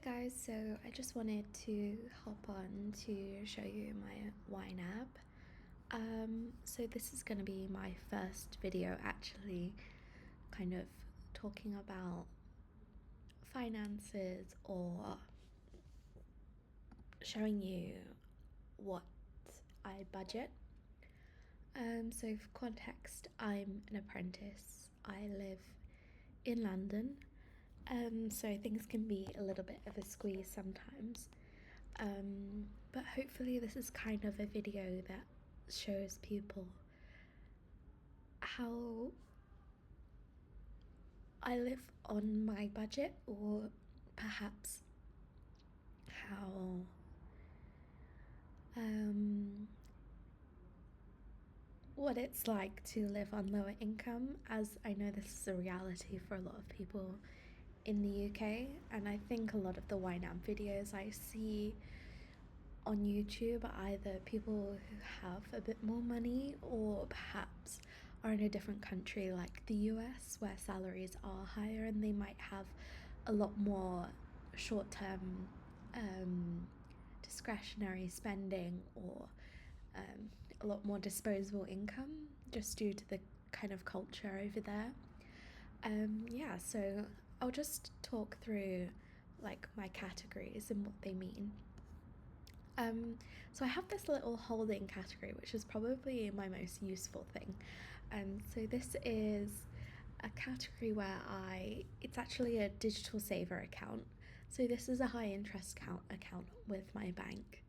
Hi guys, so I just wanted to hop on to show you my YNAB. So this is going to be my first video actually kind of talking about finances or showing you what I budget. So for context, I'm an apprentice. I live in London. So things can be a little bit of a squeeze sometimes. But hopefully this is kind of a video that shows people how I live on my budget, or perhaps how what it's like to live on lower income, as I know this is a reality for a lot of people in the UK, and I think a lot of the YNAB videos I see on YouTube are either people who have a bit more money or perhaps are in a different country like the US, where salaries are higher and they might have a lot more short-term discretionary spending, or a lot more disposable income just due to the kind of culture over there. So I'll just talk through like my categories and what they mean. So I have this little holding category, which is probably my most useful thing. So this is a category where it's actually a digital saver account. So this is a high interest account with my bank.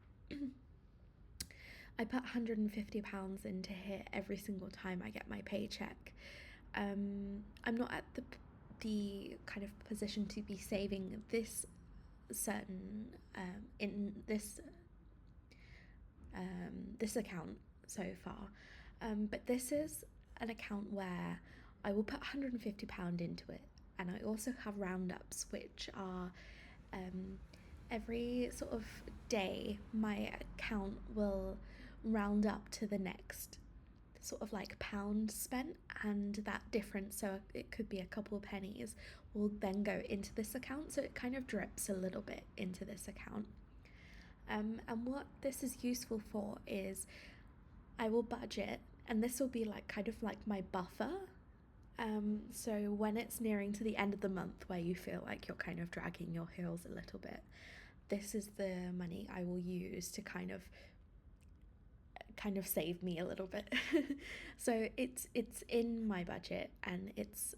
I put £150 into here every single time I get my paycheck. I'm not at the kind of position to be saving this certain in this account so far, but this is an account where I will put £150 into it, and I also have roundups, which are every sort of day my account will round up to the next sort of like pound spent, and that difference, so it could be a couple of pennies, will then go into this account, so it kind of drips a little bit into this account. And what this is useful for is I will budget, and this will be like kind of like my buffer. So when it's nearing to the end of the month where you feel like you're kind of dragging your heels a little bit, this is the money I will use to kind of save me a little bit. So it's in my budget, and it's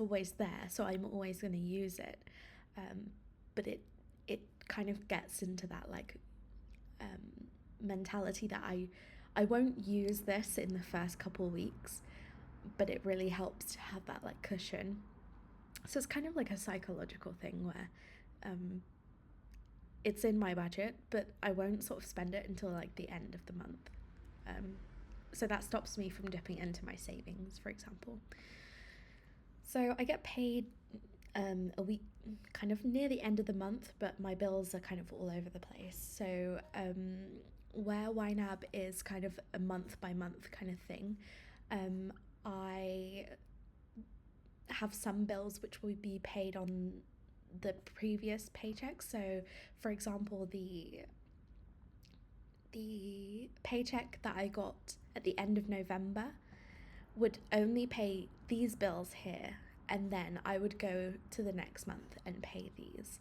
always there, so I'm always going to use it. But it kind of gets into that like mentality that I won't use this in the first couple of weeks, but it really helps to have that like cushion. So it's kind of like a psychological thing where it's in my budget, but I won't sort of spend it until like the end of the month. So that stops me from dipping into my savings, for example. So I get paid a week kind of near the end of the month, but my bills are kind of all over the place. So where YNAB is kind of a month by month kind of thing, I have some bills which will be paid on the previous paycheck. So for example, the paycheck that I got at the end of November would only pay these bills here, and then I would go to the next month and pay these.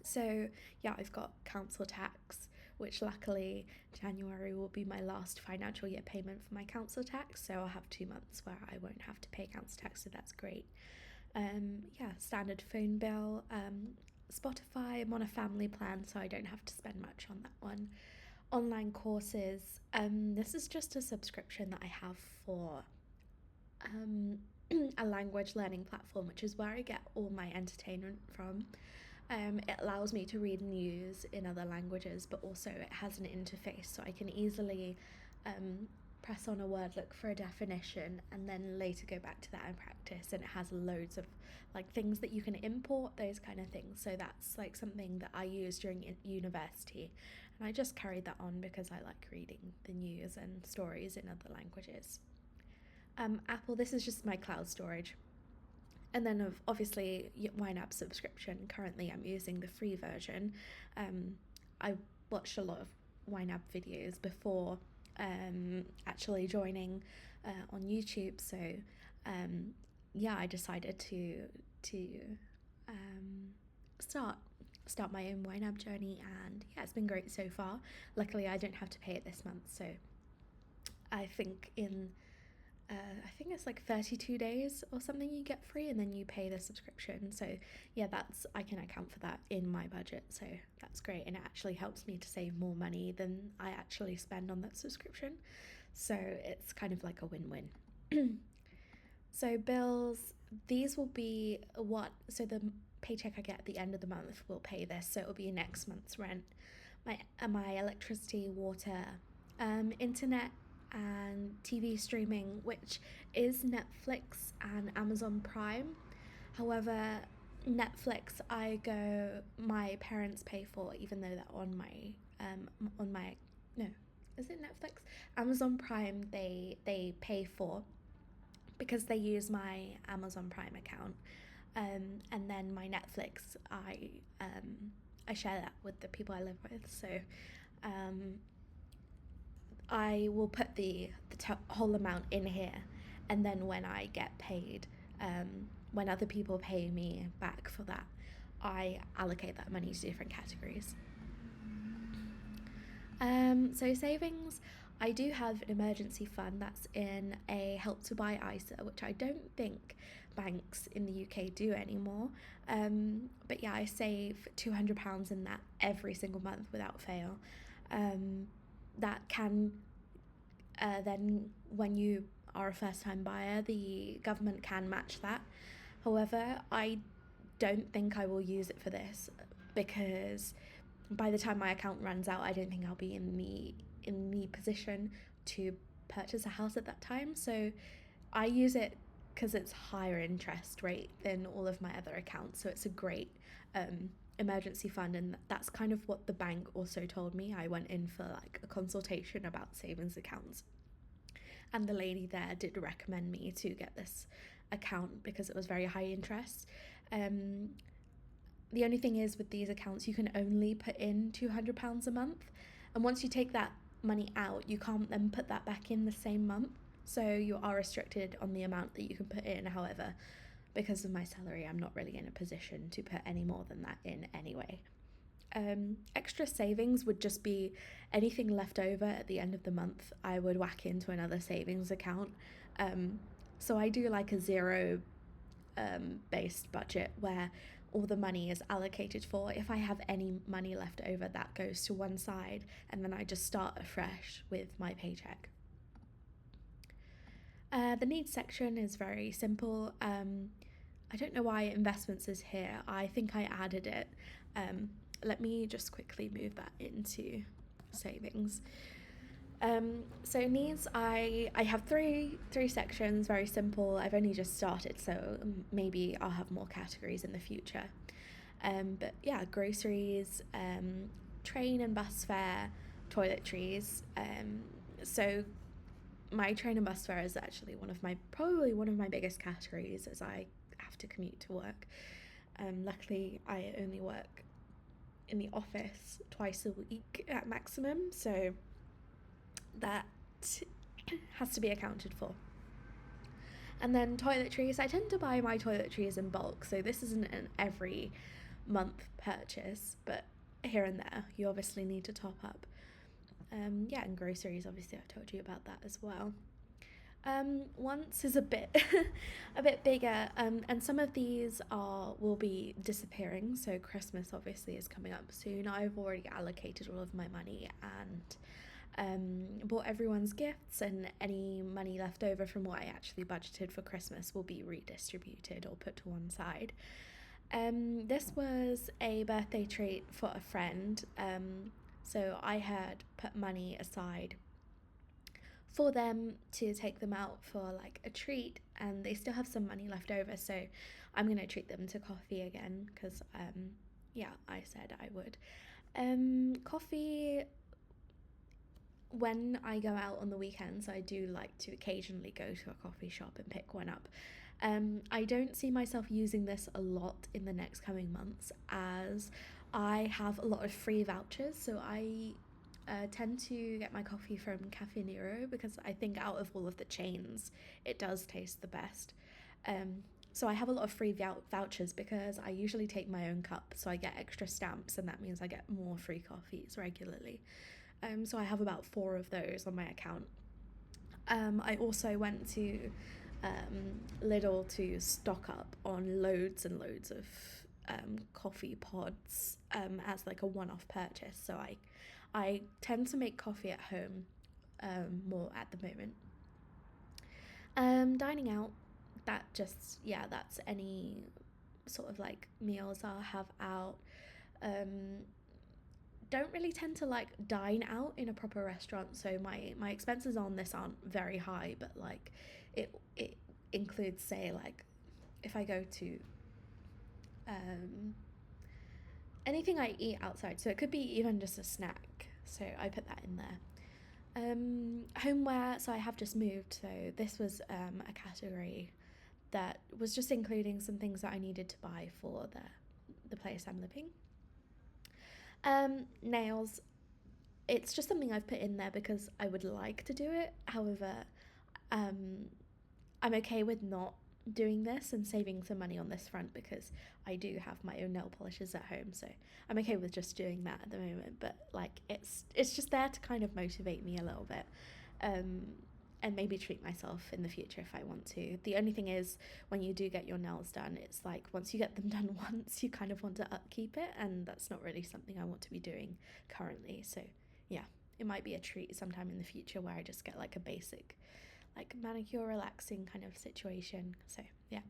So yeah, I've got council tax, which luckily January will be my last financial year payment for my council tax, so I'll have 2 months where I won't have to pay council tax, so that's great. Standard phone bill, Spotify. I'm on a family plan, so I don't have to spend much on that one. Online courses, this is just a subscription that I have for a language learning platform, which is where I get all my entertainment from. It allows me to read news in other languages, but also it has an interface, so I can easily press on a word, look for a definition, and then later go back to that and practice. And it has loads of like things that you can import, those kind of things. So that's like something that I use during university, and I just carried that on because I like reading the news and stories in other languages. Apple, this is just my cloud storage. And then obviously YNAB subscription. Currently, I'm using the free version. I watched a lot of YNAB videos before actually joining on YouTube. So yeah, I decided to um, start my own YNAB journey, and yeah, it's been great so far. Luckily, I don't have to pay it this month, so I think I think it's like 32 days or something you get free, and then you pay the subscription. So yeah, I can account for that in my budget, so that's great, and it actually helps me to save more money than I actually spend on that subscription. So it's kind of like a win-win. So bills, these will be so the paycheck I get at the end of the month will pay this, so it will be next month's rent, my electricity, water, internet, and TV streaming, which is Netflix and Amazon Prime. However, Netflix my parents pay for, even though they're on my no, is it Netflix? Amazon Prime they pay for, because they use my Amazon Prime account, and then my Netflix I share that with the people I live with. So I will put the whole amount in here, and then when I get paid, when other people pay me back for that, I allocate that money to different categories. So savings, I do have an emergency fund that's in a Help to Buy ISA, which I don't think banks in the UK do anymore. But yeah, I save £200 in that every single month without fail. That can then, when you are a first-time buyer, the government can match that. However, I don't think I will use it for this, because by the time my account runs out, I don't think I'll be in the position to purchase a house at that time. So I use it because it's higher interest rate than all of my other accounts. So it's a great emergency fund, and that's kind of what the bank also told me. I went in for like a consultation about savings accounts, and the lady there did recommend me to get this account because it was very high interest. The only thing is, with these accounts, you can only put in £200 a month, and once you take that money out, you can't then put that back in the same month. So you are restricted on the amount that you can put in. However, because of my salary, I'm not really in a position to put any more than that in anyway. Extra savings would just be anything left over at the end of the month, I would whack into another savings account. So I do like a zero based budget, where all the money is allocated for. If I have any money left over, that goes to one side, and then I just start afresh with my paycheck. The needs section is very simple. I don't know why investments is here. I think I added it. Let me just quickly move that into savings. So needs, I have three sections, very simple. I've only just started, so maybe I'll have more categories in the future. But yeah, groceries, train and bus fare, toiletries. So my train and bus fare is actually probably one of my biggest categories, as I have to commute to work. Luckily, I only work in the office twice a week at maximum, so that has to be accounted for. And then toiletries, I tend to buy my toiletries in bulk, so this isn't an every month purchase, but here and there you obviously need to top up. Yeah, and groceries, obviously I've told you about that as well. Wants is a bit a bit bigger, and some of these will be disappearing. So Christmas obviously is coming up soon. I've already allocated all of my money and bought everyone's gifts, and any money left over from what I actually budgeted for Christmas will be redistributed or put to one side. This was a birthday treat for a friend, so I had put money aside for them to take them out for like a treat, and they still have some money left over, so I'm gonna treat them to coffee again, because yeah, I said I would. Coffee, when I go out on the weekends, I do like to occasionally go to a coffee shop and pick one up. I don't see myself using this a lot in the next coming months as I have a lot of free vouchers. So I tend to get my coffee from Cafe Nero because I think out of all of the chains, it does taste the best. Um, so I have a lot of free vouchers because I usually take my own cup, so I get extra stamps, and that means I get more free coffees regularly. So I have about 4 of those on my account. I also went to Lidl to stock up on loads and loads of coffee pods as like a one-off purchase. So I tend to make coffee at home more at the moment. Dining out, that's any sort of like meals I'll have out. Um, don't really tend to like dine out in a proper restaurant, so my expenses on this aren't very high, but like it includes, say, like if I go to um anything I eat outside, so it could be even just a snack, so I put that in there. Homeware, so I have just moved, so this was a category that was just including some things that I needed to buy for the place I'm living. Nails, it's just something I've put in there because I would like to do it. However, um, I'm okay with not doing this and saving some money on this front because I do have my own nail polishes at home, so I'm okay with just doing that at the moment. But like it's just there to kind of motivate me a little bit, um, and maybe treat myself in the future if I want to. The only thing is, when you do get your nails done, it's like once you get them done once, you kind of want to upkeep it, and that's not really something I want to be doing currently. So yeah, it might be a treat sometime in the future where I just get like a basic like manicure relaxing kind of situation. So yeah.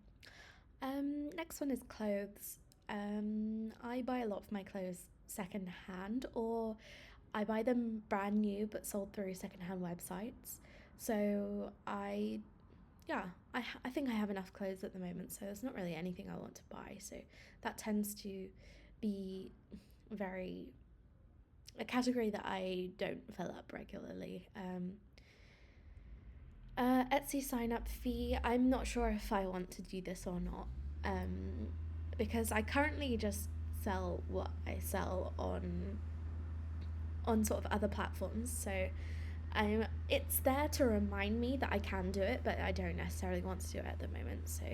Next one is clothes. I buy a lot of my clothes second hand, or I buy them brand new but sold through secondhand websites. So yeah, I think I have enough clothes at the moment, so there's not really anything I want to buy. So that tends to be very a category that I don't fill up regularly. Etsy sign up fee. I'm not sure if I want to do this or not, um, because I currently just sell what I sell on sort of other platforms. So it's there to remind me that I can do it, but I don't necessarily want to do it at the moment. So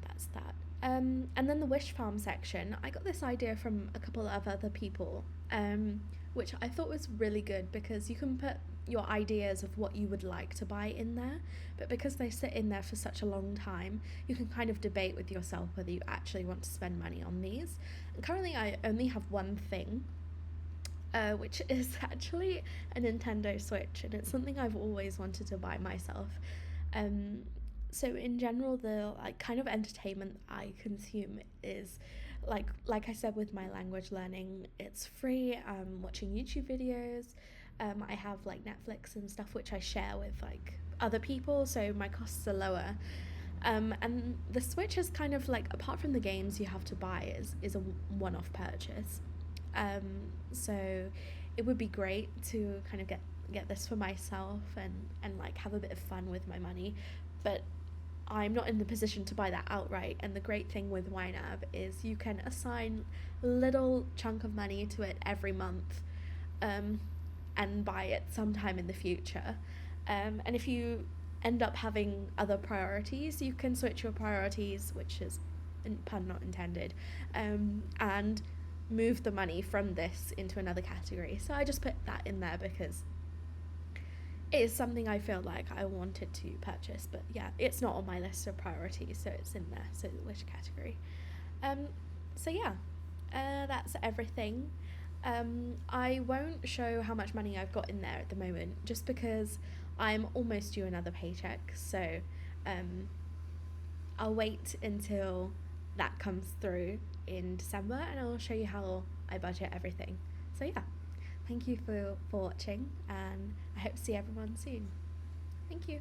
that's that. And then the wish farm section, I got this idea from a couple of other people, which I thought was really good because you can put your ideas of what you would like to buy in there, but because they sit in there for such a long time, you can kind of debate with yourself whether you actually want to spend money on these. And currently, I only have one thing, which is actually a Nintendo Switch, and it's something I've always wanted to buy myself. Um, so in general, the like kind of entertainment I consume is like I said with my language learning, it's free. Watching YouTube videos. I have like Netflix and stuff which I share with like other people, so my costs are lower. And the Switch is kind of like, apart from the games you have to buy, is a one-off purchase. So it would be great to kind of get this for myself and like have a bit of fun with my money, but I'm not in the position to buy that outright. And the great thing with YNAB is you can assign a little chunk of money to it every month, and buy it sometime in the future. And if you end up having other priorities, you can switch your priorities, which is pun not intended, and move the money from this into another category. So I just put that in there because it is something I feel like I wanted to purchase, but yeah, it's not on my list of priorities, so it's in there. So which category? Um, so yeah, that's everything. I won't show how much money I've got in there at the moment, just because I'm almost due another paycheck. So I'll wait until that comes through in December, and I'll show you how I budget everything. So yeah, thank you for watching, and I hope to see everyone soon. Thank you.